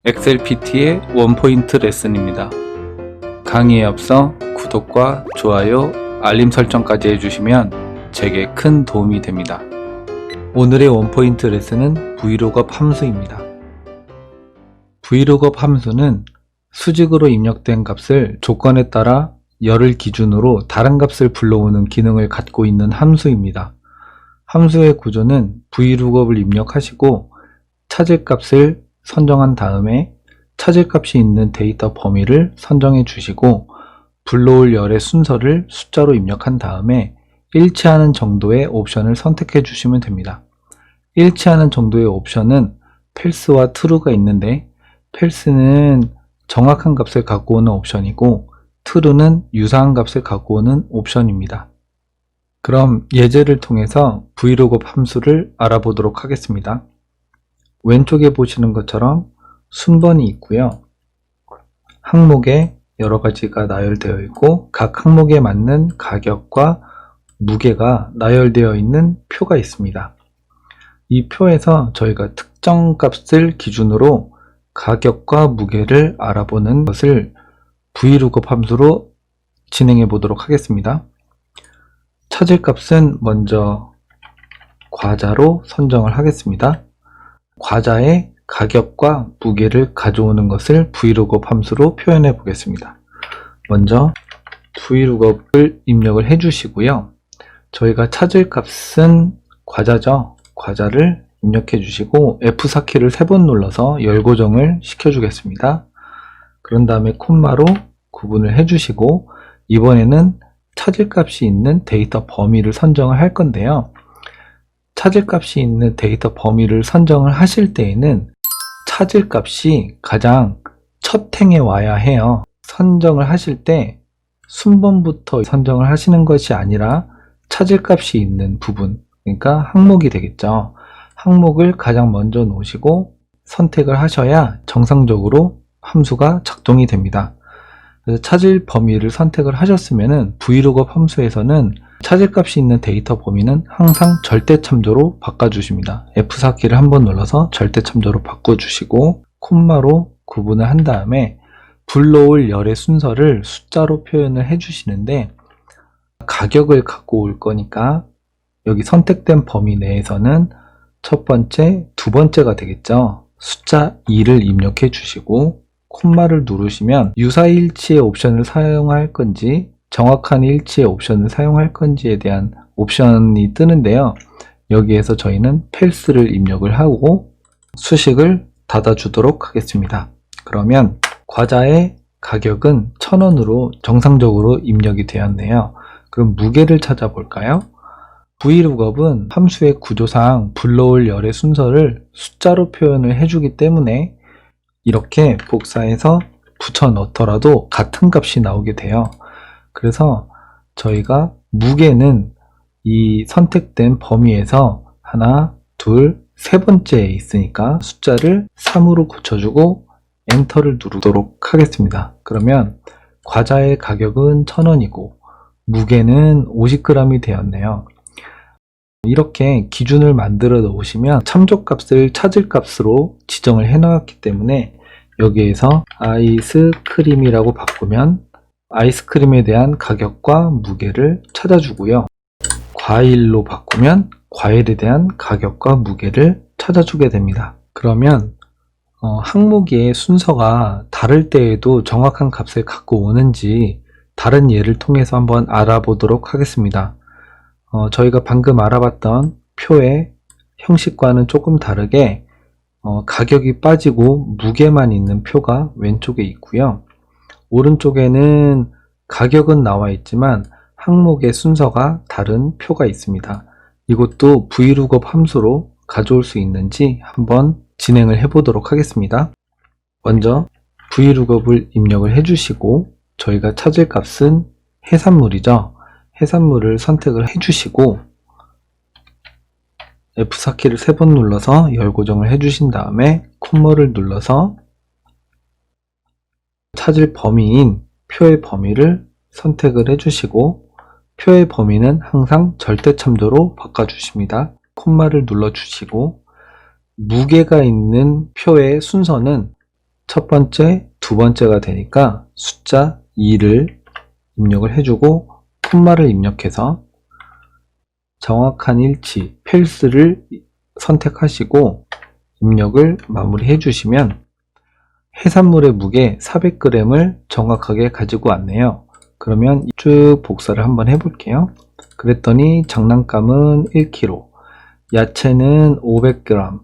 엑셀 PT의 원포인트 레슨입니다. 강의에 앞서 구독과 좋아요, 알림 설정까지 해주시면 제게 큰 도움이 됩니다. 오늘의 원포인트 레슨은 vlookup 함수입니다. vlookup 함수는 수직으로 입력된 값을 조건에 따라 열을 기준으로 다른 값을 불러오는 기능을 갖고 있는 함수입니다. 함수의 구조는 vlookup을 입력하시고 찾을 값을 선정한 다음에 찾을 값이 있는 데이터 범위를 선정해 주시고 불러올 열의 순서를 숫자로 입력한 다음에 일치하는 정도의 옵션을 선택해 주시면 됩니다. 일치하는 정도의 옵션은 false와 true가 있는데 false는 정확한 값을 갖고 오는 옵션이고 true는 유사한 값을 갖고 오는 옵션입니다. 그럼 예제를 통해서 vlookup 함수를 알아보도록 하겠습니다. 왼쪽에 보시는 것처럼 순번이 있고요. 항목에 여러 가지가 나열되어 있고 각 항목에 맞는 가격과 무게가 나열되어 있는 표가 있습니다. 이 표에서 저희가 특정 값을 기준으로 가격과 무게를 알아보는 것을 vlookup 함수로 진행해 보도록 하겠습니다. 찾을 값은 먼저 과자로 선정을 하겠습니다. 과자의 가격과 무게를 가져오는 것을 vlookup 함수로 표현해 보겠습니다. 먼저 vlookup을 입력을 해 주시고요. 저희가 찾을 값은 과자죠. 과자를 입력해 주시고 F4키를 3번 눌러서 열 고정을 시켜 주겠습니다. 그런 다음에 콤마로 구분을 해 주시고 이번에는 찾을 값이 있는 데이터 범위를 선정을 할 건데요. 찾을 값이 있는 데이터 범위를 선정을 하실 때에는 찾을 값이 가장 첫 행에 와야 해요. 선정을 하실 때 순번부터 선정을 하시는 것이 아니라 찾을 값이 있는 부분, 그러니까 항목이 되겠죠. 항목을 가장 먼저 놓으시고 선택을 하셔야 정상적으로 함수가 작동이 됩니다. 그래서 찾을 범위를 선택을 하셨으면은 vlookup 함수에서는 찾을 값이 있는 데이터 범위는 항상 절대 참조로 바꿔주십니다. F4키를 한번 눌러서 절대 참조로 바꿔주시고 콤마로 구분을 한 다음에 불러올 열의 순서를 숫자로 표현을 해주시는데 가격을 갖고 올 거니까 여기 선택된 범위 내에서는 첫 번째, 두 번째가 되겠죠. 숫자 2를 입력해 주시고 콤마를 누르시면 유사일치의 옵션을 사용할 건지 정확한 일치의 옵션을 사용할 건지에 대한 옵션이 뜨는데요. 여기에서 저희는 false를 입력을 하고 수식을 닫아주도록 하겠습니다. 그러면 과자의 가격은 1,000원으로 정상적으로 입력이 되었네요. 그럼 무게를 찾아볼까요? vlookup은 함수의 구조상 불러올 열의 순서를 숫자로 표현을 해주기 때문에 이렇게 복사해서 붙여 넣더라도 같은 값이 나오게 돼요. 그래서 저희가 무게는 이 선택된 범위에서 하나, 둘, 세 번째에 있으니까 숫자를 3으로 고쳐주고 엔터를 누르도록 하겠습니다. 그러면 과자의 가격은 1,000원이고 무게는 50g이 되었네요. 이렇게 기준을 만들어 놓으시면 참조값을 찾을 값으로 지정을 해 놓았기 때문에 여기에서 아이스크림이라고 바꾸면 아이스크림에 대한 가격과 무게를 찾아주고요. 과일로 바꾸면 과일에 대한 가격과 무게를 찾아주게 됩니다. 그러면 항목의 순서가 다를 때에도 정확한 값을 갖고 오는지 다른 예를 통해서 한번 알아보도록 하겠습니다. 저희가 방금 알아봤던 표의 형식과는 조금 다르게 가격이 빠지고 무게만 있는 표가 왼쪽에 있고요. 오른쪽에는 가격은 나와 있지만 항목의 순서가 다른 표가 있습니다. 이것도 vlookup 함수로 가져올 수 있는지 한번 진행을 해 보도록 하겠습니다. 먼저 vlookup을 입력을 해 주시고 저희가 찾을 값은 해산물이죠. 해산물을 선택을 해 주시고 F4키를 3번 눌러서 열 고정을 해 주신 다음에 콤마를 눌러서 찾을 범위인 표의 범위를 선택을 해 주시고 표의 범위는 항상 절대 참조로 바꿔 주십니다. 콤마를 눌러 주시고 무게가 있는 표의 순서는 첫 번째, 두 번째가 되니까 숫자 2를 입력을 해주고 콤마를 입력해서 정확한 일치, 펠스를 선택하시고 입력을 마무리해 주시면 해산물의 무게 400g을 정확하게 가지고 왔네요. 그러면 쭉 복사를 한번 해볼게요. 그랬더니 장난감은 1kg, 야채는 500g,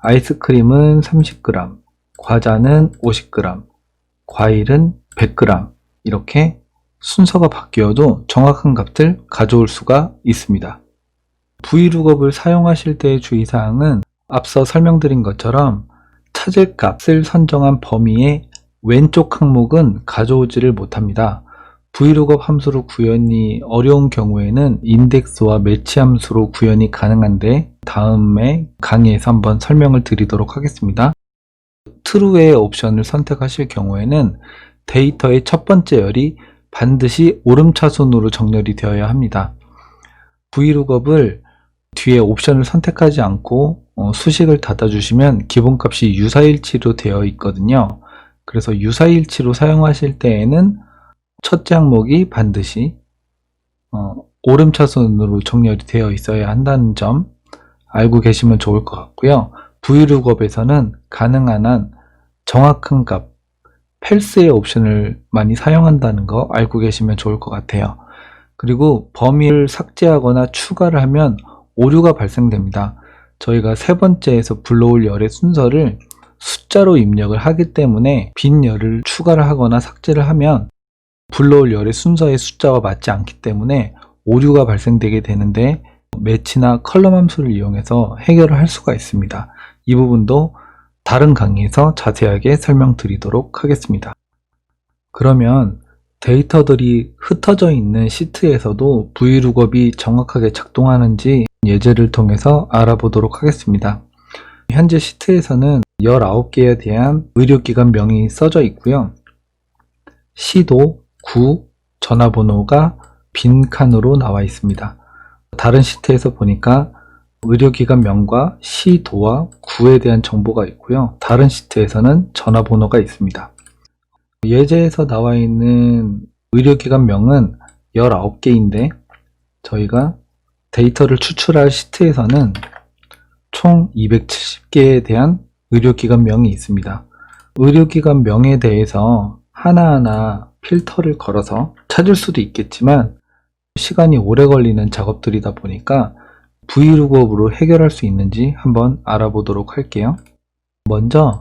아이스크림은 30g, 과자는 50g, 과일은 100g, 이렇게 순서가 바뀌어도 정확한 값을 가져올 수가 있습니다. VLOOKUP을 사용하실 때의 주의사항은 앞서 설명드린 것처럼 찾을 값을 선정한 범위의 왼쪽 항목은 가져오지를 못합니다. VLOOKUP 함수로 구현이 어려운 경우에는 인덱스와 매치 함수로 구현이 가능한데 다음에 강의에서 한번 설명을 드리도록 하겠습니다. true의 옵션을 선택하실 경우에는 데이터의 첫 번째 열이 반드시 오름차순으로 정렬이 되어야 합니다. VLOOKUP을 뒤에 옵션을 선택하지 않고 수식을 닫아주시면 기본값이 유사일치로 되어 있거든요. 그래서 유사일치로 사용하실 때에는 첫째 항목이 반드시 오름차순으로 정렬이 되어 있어야 한다는 점 알고 계시면 좋을 것 같고요. VLOOKUP에서는 가능한 한 정확한 값, 펠스의 옵션을 많이 사용한다는 거 알고 계시면 좋을 것 같아요. 그리고 범위를 삭제하거나 추가를 하면 오류가 발생됩니다. 저희가 세 번째에서 불러올 열의 순서를 숫자로 입력을 하기 때문에 빈 열을 추가를 하거나 삭제를 하면 불러올 열의 순서의 숫자와 맞지 않기 때문에 오류가 발생되게 되는데 매치나 컬럼 함수를 이용해서 해결을 할 수가 있습니다. 이 부분도 다른 강의에서 자세하게 설명드리도록 하겠습니다. 그러면 데이터들이 흩어져 있는 시트에서도 VLOOKUP이 정확하게 작동하는지 예제를 통해서 알아보도록 하겠습니다. 현재 시트에서는 19개에 대한 의료기관명이 써져 있고요. 시도, 구, 전화번호가 빈 칸으로 나와 있습니다. 다른 시트에서 보니까 의료기관명과 시도와 구에 대한 정보가 있고요. 다른 시트에서는 전화번호가 있습니다. 예제에서 나와 있는 의료기관명은 19개인데 저희가 데이터를 추출할 시트에서는 총 270개에 대한 의료기관명이 있습니다. 의료기관명에 대해서 하나하나 필터를 걸어서 찾을 수도 있겠지만 시간이 오래 걸리는 작업들이다 보니까 VLOOKUP으로 해결할 수 있는지 한번 알아보도록 할게요. 먼저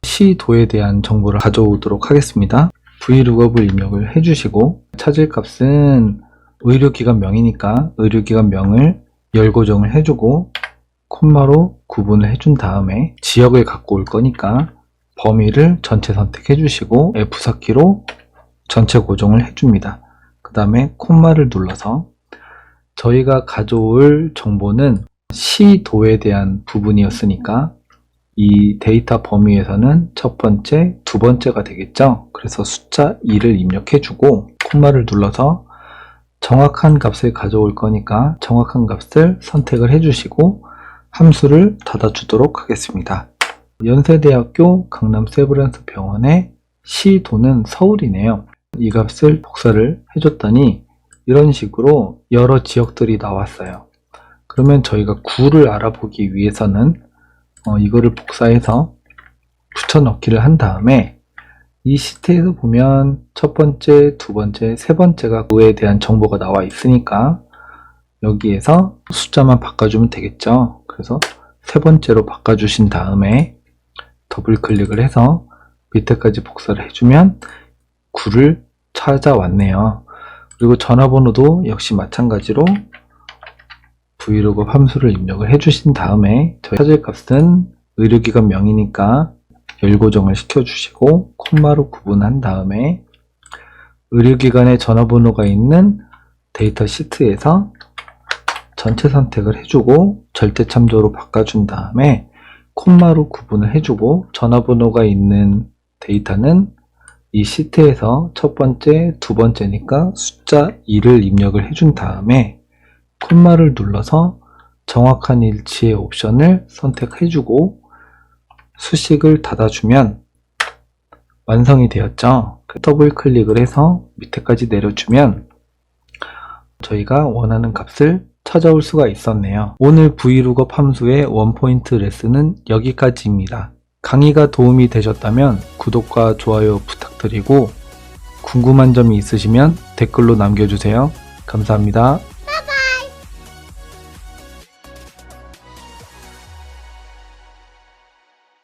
시도에 대한 정보를 가져오도록 하겠습니다. VLOOKUP을 입력을 해주시고 찾을 값은 의료기관명이니까 의료기관명을 열고정을 해주고 콤마로 구분을 해준 다음에 지역을 갖고 올 거니까 범위를 전체 선택해 주시고 F4키로 전체 고정을 해줍니다. 그 다음에 콤마를 눌러서 저희가 가져올 정보는 시도에 대한 부분이었으니까 이 데이터 범위에서는 첫 번째, 두 번째가 되겠죠. 그래서 숫자 2를 입력해주고 콤마를 눌러서 정확한 값을 가져올 거니까 정확한 값을 선택을 해주시고 함수를 닫아주도록 하겠습니다. 연세대학교 강남 세브란스 병원의 시도는 서울이네요. 이 값을 복사를 해줬더니 이런 식으로 여러 지역들이 나왔어요. 그러면 저희가 구를 알아보기 위해서는 이거를 복사해서 붙여넣기를 한 다음에 이 시트에서 보면 첫 번째, 두 번째, 세 번째가 구에 대한 정보가 나와 있으니까 여기에서 숫자만 바꿔주면 되겠죠. 그래서 세 번째로 바꿔주신 다음에 더블 클릭을 해서 밑에까지 복사를 해주면 구를 찾아왔네요. 그리고 전화번호도 역시 마찬가지로 VLOOKUP 함수를 입력을 해주신 다음에 저희 찾을 값은 의료기관 명이니까 열고정을 시켜주시고 콤마로 구분한 다음에 의료기관의 전화번호가 있는 데이터 시트에서 전체 선택을 해주고 절대참조로 바꿔준 다음에 콤마로 구분을 해주고 전화번호가 있는 데이터는 이 시트에서 첫 번째, 두 번째니까 숫자 2를 입력을 해준 다음에 콤마를 눌러서 정확한 일치의 옵션을 선택해주고 수식을 닫아주면 완성이 되었죠. 더블 클릭을 해서 밑에까지 내려주면 저희가 원하는 값을 찾아올 수가 있었네요. 오늘 Vlookup 함수의 원포인트 레슨은 여기까지입니다. 강의가 도움이 되셨다면 구독과 좋아요 부탁드리고 궁금한 점이 있으시면 댓글로 남겨주세요. 감사합니다.